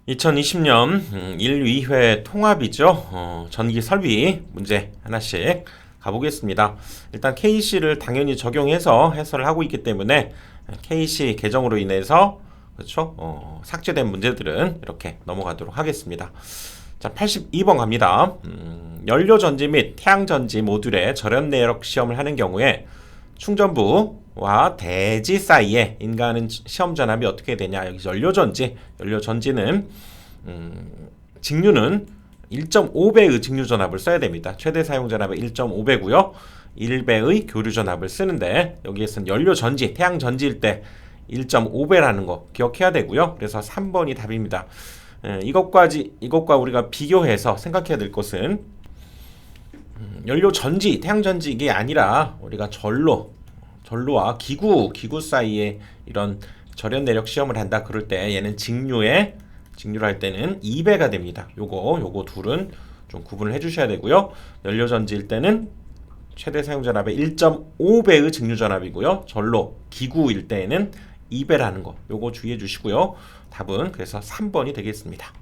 2020년 1위회 통합이죠. 전기 설비 문제 하나씩 가보겠습니다. 일단 KC를 당연히 적용해서 해설을 하고 있기 때문에 KC 개정으로 인해서 그렇죠? 삭제된 문제들은 이렇게 넘어가도록 하겠습니다. 자, 82번 갑니다. 연료 전지 및 태양 전지 모듈의 절연 내력 시험을 하는 경우에 충전부와 대지 사이에 인가하는 시험 전압이 어떻게 되냐. 여기 연료 전지는 직류는 1.5배의 직류 전압을 써야 됩니다. 최대 사용 전압은 1.5배고요. 1배의 교류 전압을 쓰는데 여기에서는 연료 전지, 태양 전지일 때 1.5배라는 거 기억해야 되고요. 그래서 3번이 답입니다. 이것과 우리가 비교해서 생각해야 될 것은 연료 전지, 태양 전지 이게 아니라 우리가 전로와 기구 사이에 이런 절연 내력 시험을 한다 그럴 때 얘는 직류를 할 때는 2배가 됩니다. 요거 둘은 좀 구분을 해주셔야 되고요. 연료 전지일 때는 최대 사용 전압의 1.5배의 직류 전압이고요. 전로 기구일 때에는 2배라는 거 요거 주의해 주시고요. 답은 그래서 3번이 되겠습니다.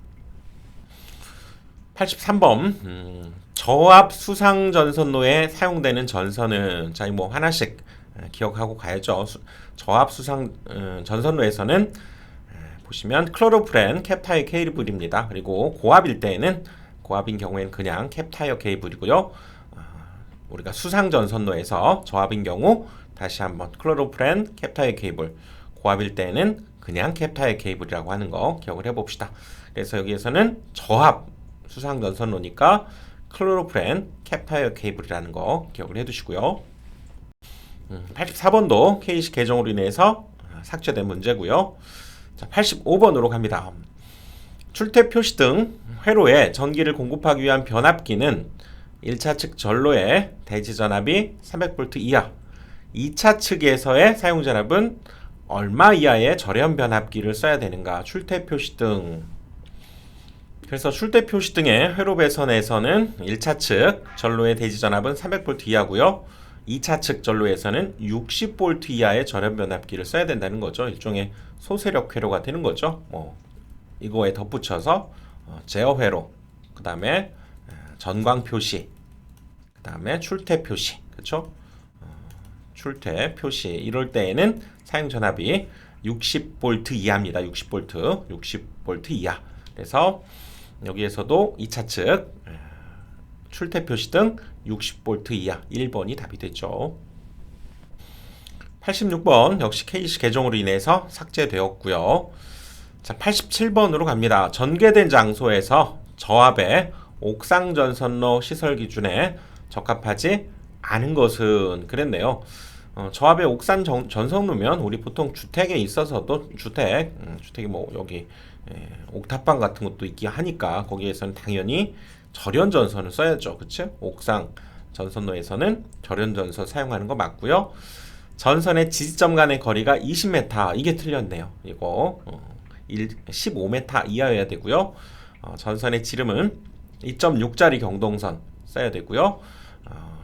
83번 저압 수상 전선로에 사용되는 전선은 자, 뭐 하나씩 기억하고 가야죠. 저압 수상 전선로에서는 보시면 클로로프렌 캡타이어 케이블입니다. 그리고 고압인 경우에는 그냥 캡타이어 케이블이고요. 우리가 수상 전선로에서 저압인 경우 다시 한번 클로로프렌 캡타이어 케이블, 고압일 때는 그냥 캡타이어 케이블이라고 하는 거 기억을 해봅시다. 그래서 여기에서는 저압 수상 전선로니까 클로로프렌 캡타이어 케이블이라는 거 기억을 해두시고요. 84번도 KC 개정으로 인해서 삭제된 문제고요. 자, 85번으로 갑니다. 출퇴 표시 등 회로에 전기를 공급하기 위한 변압기는 1차 측 전로의 대지 전압이 300V 이하, 2차 측에서의 사용 전압은 얼마 이하의 절연 변압기를 써야 되는가? 출퇴 표시 등. 그래서 출퇴 표시 등의 회로 배선에서는 1차 측 전로의 대지 전압은 300V 이하고요. 2차 측 전로에서는 60V 이하의 절연 변압기를 써야 된다는 거죠. 일종의 소세력 회로가 되는 거죠. 이거에 덧붙여서 제어 회로, 그 다음에 전광 표시, 그 다음에 출퇴 표시, 그렇죠? 출퇴 표시 이럴 때에는 사용 전압이 60V 이하입니다. 60V 이하. 그래서 여기에서도 2차 측 출퇴 표시 등 60V 이하 1번이 답이 되죠. 86번 역시 KC 개정으로 인해서 삭제되었고요. 자, 87번으로 갑니다. 전개된 장소에서 저압의 옥상 전선로 시설 기준에 적합하지 않은 것은 그랬네요. 저압의 옥상 전선로면 우리 보통 주택에 있어서도 주택이 뭐 여기 옥탑방 같은 것도 있기 하니까 거기에서는 당연히 절연 전선을 써야죠. 그치? 옥상 전선로에서는 절연 전선 사용하는 거 맞고요. 전선의 지지점 간의 거리가 20m 이게 틀렸네요. 이거 15m 이하여야 되고요. 전선의 지름은 2.6짜리 경동선 써야 되고요.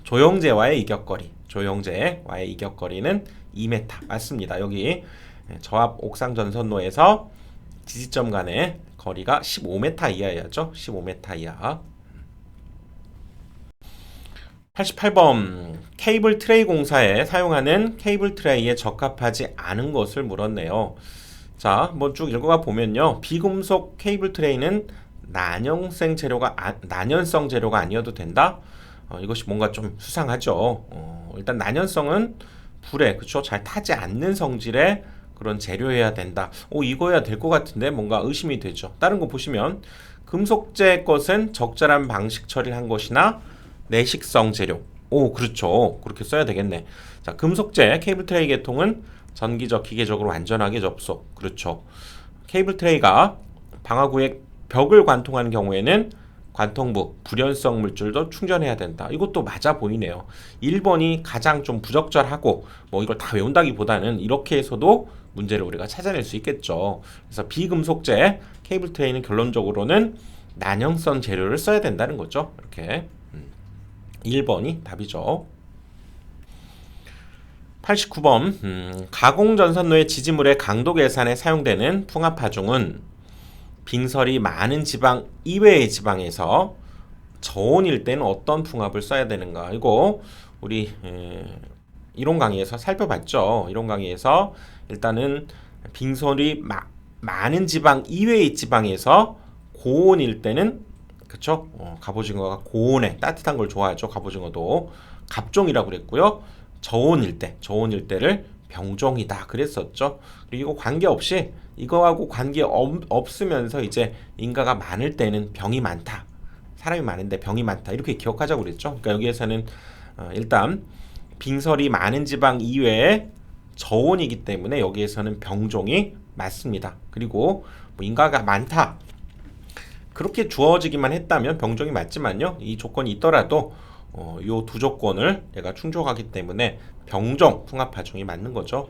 조영제와의 이격거리는 2m 맞습니다. 여기 저압 옥상 전선로에서 지지점 간의 거리가 15m 이하여야죠. 15m 이하. 88번 케이블 트레이 공사에 사용하는 케이블 트레이에 적합하지 않은 것을 물었네요. 자, 한번 쭉 읽어가 보면요. 비금속 케이블 트레이는 난연성 재료가 아니어도 된다. 이것이 뭔가 좀 수상하죠. 일단 난연성은 불에 그쵸 잘 타지 않는 성질의 그런 재료여야 된다. 이거야 될 것 같은데 뭔가 의심이 되죠. 다른 거 보시면 금속재 것은 적절한 방식 처리를 한 것이나 내식성 재료. 그렇죠. 그렇게 써야 되겠네. 자, 금속재 케이블 트레이 계통은 전기적, 기계적으로 안전하게 접속. 그렇죠. 케이블 트레이가 방화구의 벽을 관통하는 경우에는 관통부, 불연성 물질도 충전해야 된다. 이것도 맞아 보이네요. 1번이 가장 좀 부적절하고 뭐 이걸 다 외운다기보다는 이렇게 해서도 문제를 우리가 찾아낼 수 있겠죠. 그래서 비금속재 케이블 트레이는 결론적으로는 난연성 재료를 써야 된다는 거죠. 이렇게 1번이 답이죠. 89번 가공전선로의 지지물의 강도 계산에 사용되는 풍압하중은 빙설이 많은 지방 이외의 지방에서 저온일 때는 어떤 풍압을 써야 되는가, 이거 우리 이론 강의에서 살펴봤죠. 이론 강의에서 일단은 빙설이 많은 지방 이외의 지방에서 고온일 때는, 그쵸? 갑오징어가 고온에 따뜻한 걸 좋아하죠. 갑오징어도 갑종이라고 그랬고요. 저온일 때를 병종이다 그랬었죠. 그리고 관계없이 이거하고 관계 없으면서 이제 인가가 많을 때는 병이 많다, 사람이 많은데 병이 많다, 이렇게 기억하자고 그랬죠. 그러니까 여기에서는 일단 빙설이 많은 지방 이외에 저온이기 때문에 여기에서는 병종이 맞습니다. 그리고 뭐 인가가 많다 그렇게 주어지기만 했다면 병종이 맞지만요, 이 조건이 있더라도 요 두 조건을 내가 충족하기 때문에 병종 풍압하중이 맞는 거죠.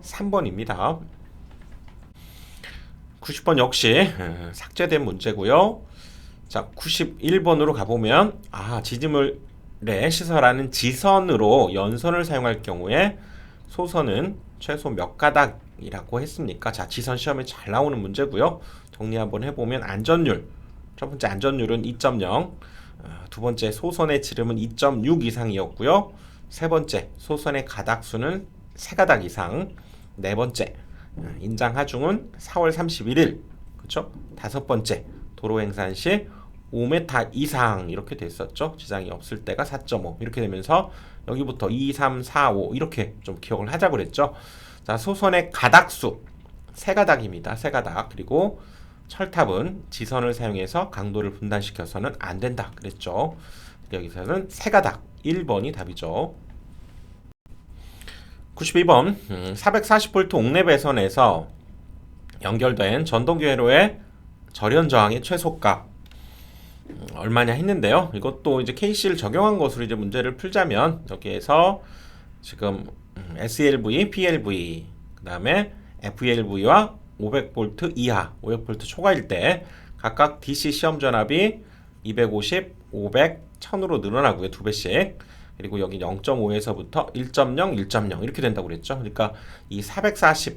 3번입니다. 90번 역시 삭제된 문제고요. 자, 91번으로 가보면 지지물에 시설하는 지선으로 연선을 사용할 경우에 소선은 최소 몇 가닥이라고 했습니까? 자, 지선 시험에 잘 나오는 문제고요. 정리 한번 해보면 안전율, 첫 번째 안전율은 2.0, 두 번째 소선의 지름은 2.6 이상이었고요. 세 번째 소선의 가닥수는 3가닥 이상, 네 번째 인장 하중은 4월 31일, 그렇죠? 다섯 번째 도로 행산 시 5m 이상 이렇게 됐었죠. 지장이 없을 때가 4.5 이렇게 되면서 여기부터 2, 3, 4, 5 이렇게 좀 기억을 하자고 그랬죠. 자, 소선의 가닥수 3가닥입니다. 3가닥. 그리고 철탑은 지선을 사용해서 강도를 분단시켜서는 안 된다 그랬죠. 여기서는 3가닥 1번이 답이죠. 92번 440V 옥내 배선에서 연결된 전동교회로의 절연 저항의 최소값 얼마냐 했는데요. 이것도 이제 KC를 적용한 것으로 이제 문제를 풀자면 여기에서 지금 SLV, PLV, 그 다음에 FLV와 500V 이하, 500V 초과일 때 각각 DC 시험 전압이 250, 500, 1000으로 늘어나고요. 2배씩. 그리고 여기 0.5에서부터 1.0, 1.0 이렇게 된다고 그랬죠. 그러니까 이 440에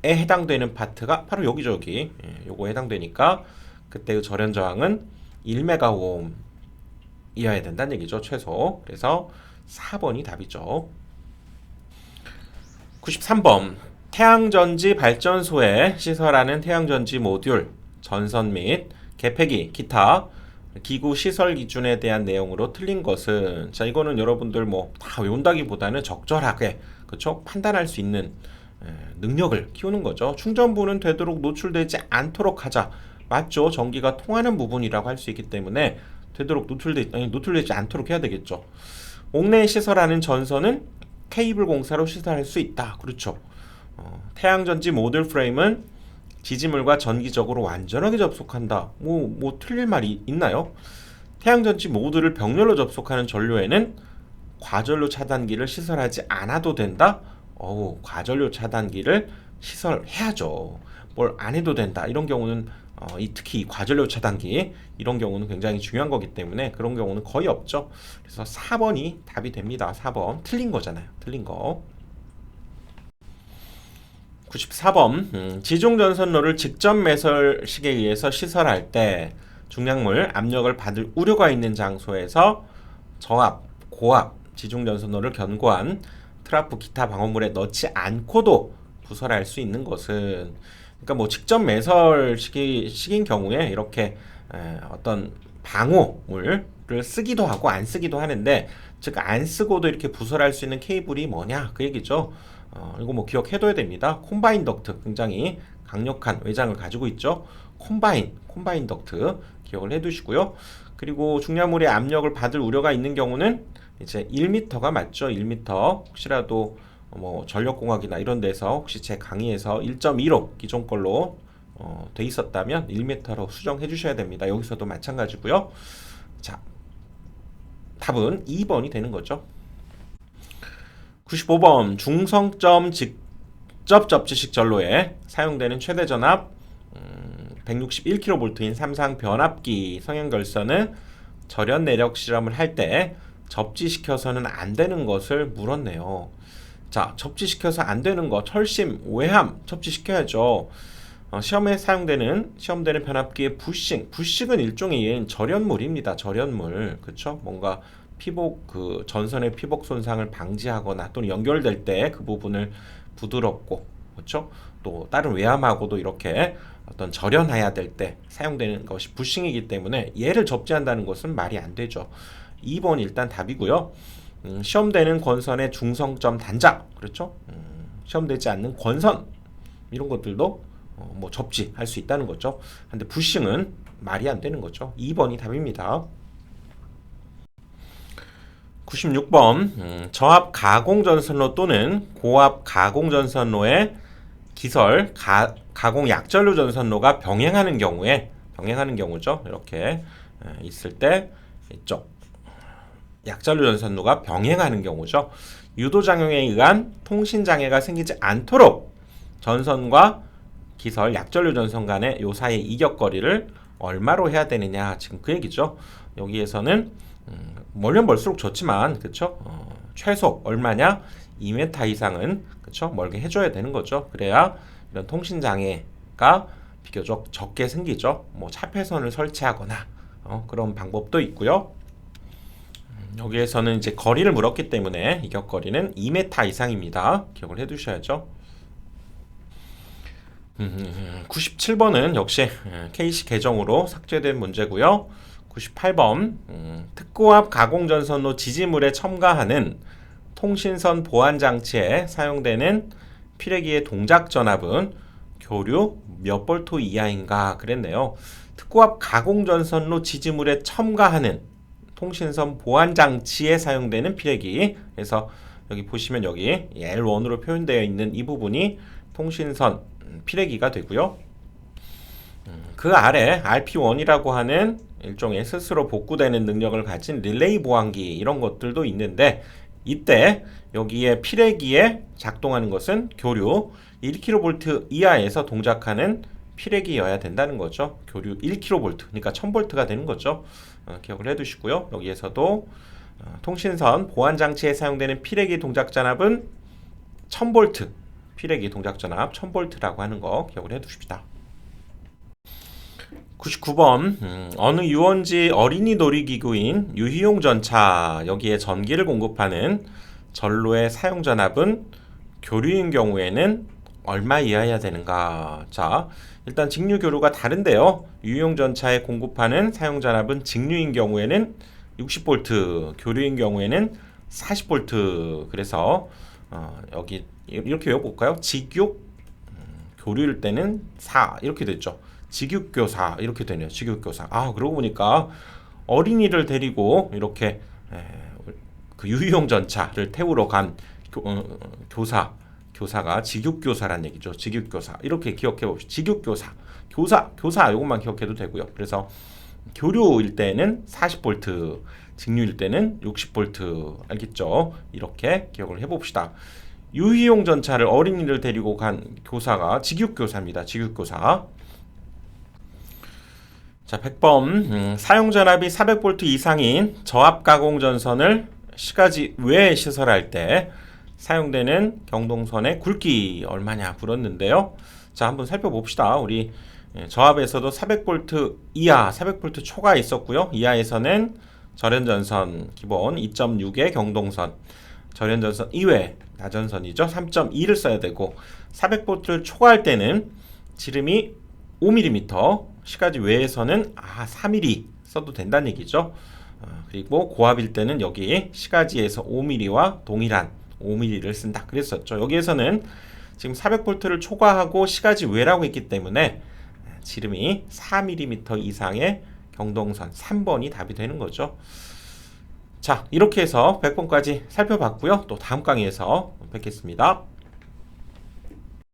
해당되는 파트가 바로 여기죠. 여기. 요거에 해당되니까 그때의 절연 저항은 1메가오hm 이하야 된다는 얘기죠. 최소. 그래서 4번이 답이죠. 93번 태양전지 발전소에 시설하는 태양전지 모듈, 전선 및 개폐기, 기타 기구 시설 기준에 대한 내용으로 틀린 것은, 자, 이거는 여러분들 뭐 다 외운다기보다는 적절하게, 그렇죠? 판단할 수 있는 능력을 키우는 거죠. 충전부는 되도록 노출되지 않도록 하자. 맞죠? 전기가 통하는 부분이라고 할 수 있기 때문에 되도록 노출되지 않도록 해야 되겠죠. 옥내에 시설하는 전선은 케이블 공사로 시설할 수 있다. 그렇죠. 태양전지 모듈 프레임은 지지물과 전기적으로 완전하게 접속한다. 뭐 틀릴 말이 있나요? 태양전지 모듈을 병렬로 접속하는 전류에는 과전류 차단기를 시설하지 않아도 된다? 과전류 차단기를 시설해야죠. 뭘 안 해도 된다. 이런 경우는 특히 과전류 차단기 이런 경우는 굉장히 중요한 거기 때문에 그런 경우는 거의 없죠. 그래서 4번이 답이 됩니다. 4번 틀린 거잖아요. 틀린 거. 94번 지중전선로를 직접 매설식에 의해서 시설할 때 중량물 압력을 받을 우려가 있는 장소에서 저압, 고압 지중전선로를 견고한 트라프 기타 방어물에 넣지 않고도 부설할 수 있는 것은, 그러니까 뭐 직접 매설식인 경우에 이렇게 어떤 방호물을 쓰기도 하고 안 쓰기도 하는데, 즉 안 쓰고도 이렇게 부설할 수 있는 케이블이 뭐냐 그 얘기죠. 이거 뭐 기억해둬야 됩니다. 콤바인 덕트 굉장히 강력한 외장을 가지고 있죠. 콤바인 덕트 기억을 해두시고요. 그리고 중량물의 압력을 받을 우려가 있는 경우는 이제 1m가 맞죠. 1m. 혹시라도 뭐 전력공학이나 이런 데서 혹시 제 강의에서 1.15 기존 걸로 돼 있었다면 1m로 수정해 주셔야 됩니다. 여기서도 마찬가지고요. 자, 답은 2번이 되는 거죠. 95번 중성점 직접 접지식 전로에 사용되는 최대 전압 161kV인 삼상 변압기 성형결선은 절연 내력 실험을 할 때 접지시켜서는 안 되는 것을 물었네요. 자, 접지시켜서 안 되는 거 철심, 외함 접지시켜야죠. 시험에 시험되는 변압기의 부싱은 일종의 절연물입니다. 절연물. 그렇죠? 뭔가 피복 전선의 피복 손상을 방지하거나 또는 연결될 때 그 부분을 부드럽고 그렇죠? 또 다른 외압하고도 이렇게 어떤 절연해야 될 때 사용되는 것이 부싱이기 때문에 얘를 접지한다는 것은 말이 안 되죠. 2번 일단 답이고요. 시험되는 권선의 중성점 단자 그렇죠? 시험되지 않는 권선 이런 것들도 뭐 접지할 수 있다는 거죠. 근데 부싱은 말이 안 되는 거죠. 2번이 답입니다. 96번 저압 가공전선로 또는 고압 가공전선로의 기설 가공 약전류 전선로가 병행하는 경우죠. 이렇게 있을 때 이쪽 약전류 전선로가 병행하는 경우죠. 유도작용에 의한 통신장애가 생기지 않도록 전선과 기설 약전류 전선 간의 요 사이의 이격거리를 얼마로 해야 되느냐 지금 그 얘기죠. 여기에서는 멀면 멀수록 좋지만 그쵸? 최소 얼마냐 2m 이상은 그쵸? 멀게 해줘야 되는 거죠. 그래야 이런 통신장애가 비교적 적게 생기죠. 뭐 차폐선을 설치하거나 그런 방법도 있고요. 여기에서는 이제 거리를 물었기 때문에 이격거리는 2m 이상입니다. 기억을 해두셔야죠. 97번은 역시 KC 개정으로 삭제된 문제고요. 98번 특고압 가공전선로 지지물에 첨가하는 통신선 보안장치에 사용되는 피레기의 동작전압은 교류 몇 볼트 이하인가 그랬네요. 특고압 가공전선로 지지물에 첨가하는 통신선 보안장치에 사용되는 피레기 그래서 여기 보시면 여기 L1으로 표현되어 있는 이 부분이 통신선 피레기가 되고요. 그 아래 RP1이라고 하는 일종의 스스로 복구되는 능력을 가진 릴레이 보안기 이런 것들도 있는데 이때 여기에 피레기에 작동하는 것은 교류 1kV 이하에서 동작하는 피레기여야 된다는 거죠. 교류 1kV 그러니까 1000V가 되는 거죠. 기억을 해두시고요. 여기에서도 통신선 보안장치에 사용되는 피레기 동작전압은 1000V 피레기 동작전압 1000V라고 하는 거 기억을 해두십시다. 99번 어느 유원지 어린이 놀이기구인 유희용 전차 여기에 전기를 공급하는 전로의 사용전압은 교류인 경우에는 얼마 이하여야 되는가. 자 일단 직류교류가 다른데요. 유희용 전차에 공급하는 사용전압은 직류인 경우에는 60V 교류인 경우에는 40V 그래서 여기 이렇게 외워볼까요? 직육 교류일 때는 4 이렇게 됐죠. 직육교사 이렇게 되네요. 직육교사. 그러고 보니까 어린이를 데리고 이렇게 그 유희용 전차를 태우러 간 교사가 직육교사란 얘기죠. 직육교사 이렇게 기억해 봅시다. 직육교사 교사 이것만 기억해도 되고요. 그래서 교류일 때는 40V 직류일 때는 60V 알겠죠? 이렇게 기억을 해봅시다. 유희용 전차를 어린이를 데리고 간 교사가 직육교사입니다. 직육교사. 자 100번 사용전압이 400V 이상인 저압가공전선을 시가지 외에 시설할 때 사용되는 경동선의 굵기 얼마냐 물었는데요. 자 한번 살펴봅시다. 우리 저압에서도 400V 이하 400V 초가 있었고요. 이하에서는 절연전선 기본 2.6의 경동선 절연전선 이외 나전선이죠. 3.2를 써야 되고 400V를 초과할 때는 지름이 5mm 시가지 외에서는 4mm 써도 된다는 얘기죠. 그리고 고압일 때는 여기 시가지에서 5mm와 동일한 5mm를 쓴다 그랬었죠. 여기에서는 지금 400V를 초과하고 시가지 외라고 했기 때문에 지름이 4mm 이상의 경동선 3번이 답이 되는 거죠. 자 이렇게 해서 100번까지 살펴봤고요. 또 다음 강의에서 뵙겠습니다.